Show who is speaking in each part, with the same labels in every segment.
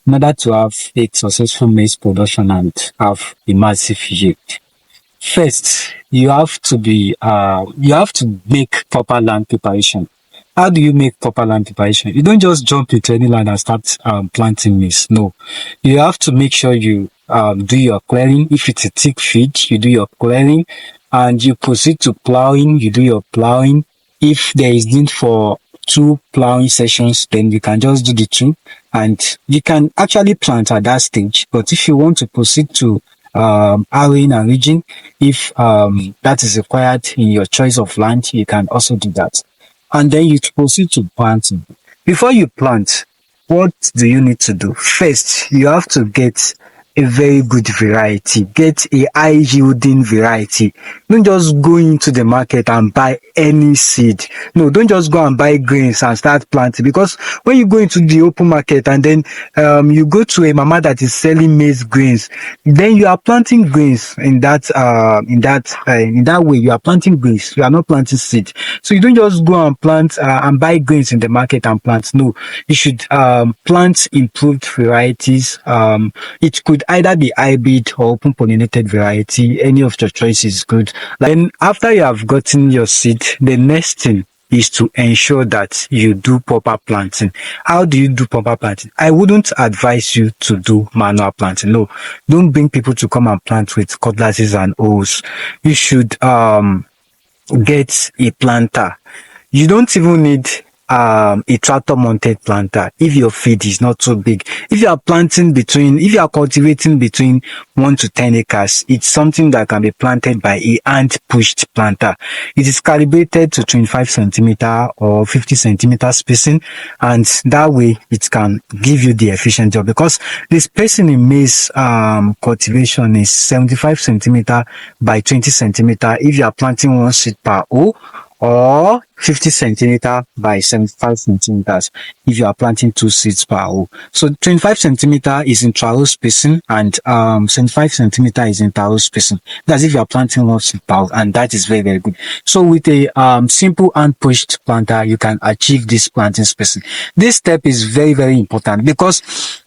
Speaker 1: in order to have a successful maize production and have a massive yield. First, you have to make proper land preparation. How do you make proper land preparation? You don't just jump into any land and start planting maize. No, you have to make sure you do your clearing. If it's a thick field, you do your clearing, and you proceed to plowing. You do your plowing. If there is need for two plowing sessions, then you can just do the two, and you can actually plant at that stage. But if you want to proceed to harrowing and ridging, if that is required in your choice of land, you can also do that. And then you proceed to planting. Before you plant, what do you need to do? First, you have to get a very good variety. Get a high yielding variety. Don't just go into the market and buy any seed. No, don't just go and buy grains and start planting, because when you go into the open market and then you go to a mama that is selling maize grains, then you are planting grains in that way. You are planting grains. You are not planting seed. So you don't just go and plant and buy grains in the market and plant. No, you should plant improved varieties. It could either be hybrid or open pollinated variety. Any of your choice is good. Then after you have gotten your seed, the next thing is to ensure that you do proper planting. How do you do proper planting? I wouldn't advise you to do manual planting. No, don't bring people to come and plant with cutlasses and hoes. You should get a planter. You don't even need a tractor mounted planter if your field is not so big. If you are cultivating between 1 to 10 acres, it's something that can be planted by a hand pushed planter. It is calibrated to 25 centimeter or 50 centimeter spacing, and that way it can give you the efficient job, because the spacing in maize cultivation is 75 centimeter by 20 centimeter if you are planting one seed per hole, or 50 centimeter by 75 centimeters if you are planting two seeds per hole. So 25 centimeter is intra-row spacing, and 75 centimeter is inter-row spacing. That's if you are planting one seed per hole, and that is very, very good. So with a simple hand-pushed planter, you can achieve this planting spacing. This step is very, very important, because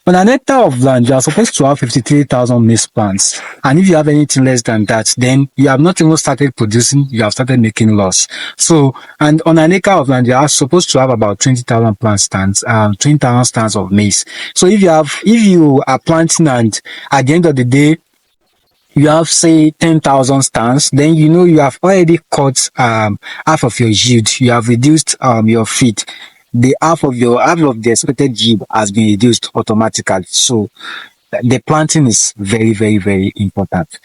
Speaker 1: on an hectare of land, you are supposed to have 53,000 maize plants. And if you have anything less than that, then you have not even started producing, you have started making loss. So, and on an acre of land, you are supposed to have about 20,000 plant stands, 20,000 stands of maize. So if you are planting, and at the end of the day, you have, say, 10,000 stands, then you have already cut half of your yield. You have reduced your feed. The half of the expected yield has been reduced automatically. So the planting is very, very, very important.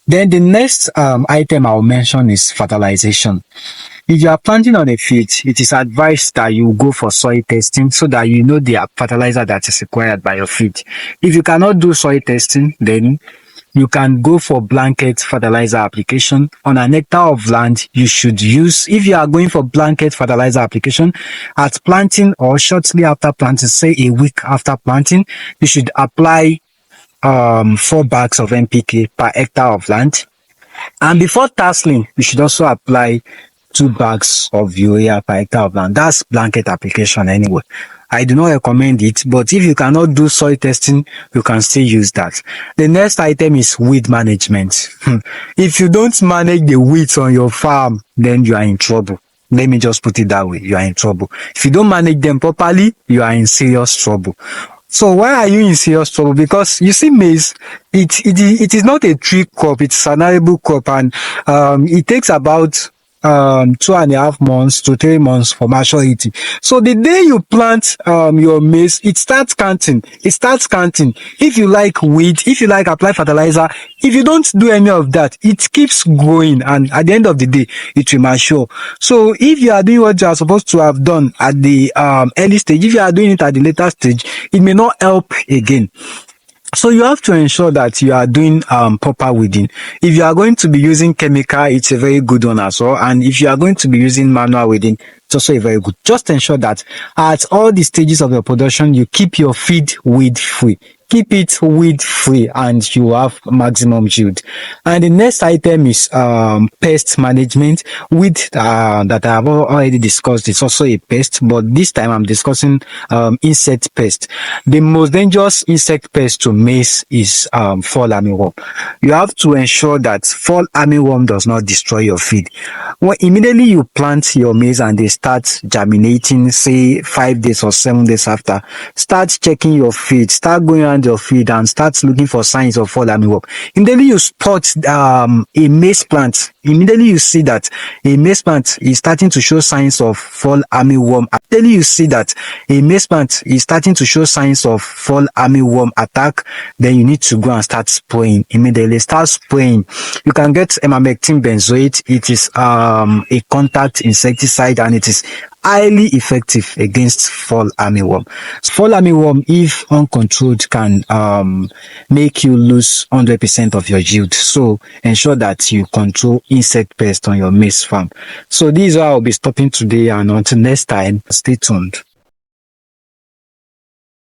Speaker 1: Then the next item I'll mention is fertilization. If you are planting on a field, it is advised that you go for soil testing, so that you know the fertilizer that is required by your field. If you cannot do soil testing, then you can go for blanket fertilizer application. On an hectare of land, you should use, if you are going for blanket fertilizer application at planting or shortly after planting, say a week after planting, you should apply 4 bags of NPK per hectare of land. And before tasseling, you should also apply 2 bags of urea per hectare of land. That's blanket application anyway. I do not recommend it, but if you cannot do soil testing, you can still use that. The next item is weed management. If you don't manage the weeds on your farm, then you are in trouble. Let me just put it that way. You are in trouble. If you don't manage them properly, you are in serious trouble. So why are you in serious trouble? Because you see, maize, it is not a tree crop, it's an arable crop, and it takes about 2.5 months to 3 months for maturity. So the day you plant your maize, it starts counting. If you like weed, if you like apply fertilizer, if you don't do any of that, it keeps growing, and at the end of the day, it will mature. So if you are doing what you are supposed to have done at the early stage, if you are doing it at the later stage, it may not help again. So you have to ensure that you are doing proper weeding. If you are going to be using chemical, it's a very good one as well. And if you are going to be using manual weeding, It's also a very good. Just ensure that at all the stages of your production, you keep your feed weed free. Keep it weed free and you have maximum yield. And the next item is pest management. Weed that I have already discussed is also a pest, but this time I'm discussing insect pest. The most dangerous insect pest to maize is fall armyworm. You have to ensure that fall armyworm does not destroy your feed. When immediately you plant your maize and they start germinating, say 5 days or 7 days after, start checking your feed, start going around your feed and start looking for signs of fall armyworm. Immediately you spot a maize plant, immediately you see that a maize plant is starting to show signs of fall armyworm. Immediately you see that a maize plant is starting to show signs of fall armyworm attack, then you need to go and start spraying. Immediately start spraying. You can get emamectin benzoate. It is a contact insecticide and it is highly effective against fall armyworm. Fall armyworm, if uncontrolled, can make you lose 100% of your yield. So ensure that you control insect pest on your maize farm. So this is where I'll be stopping today, and until next time, stay tuned.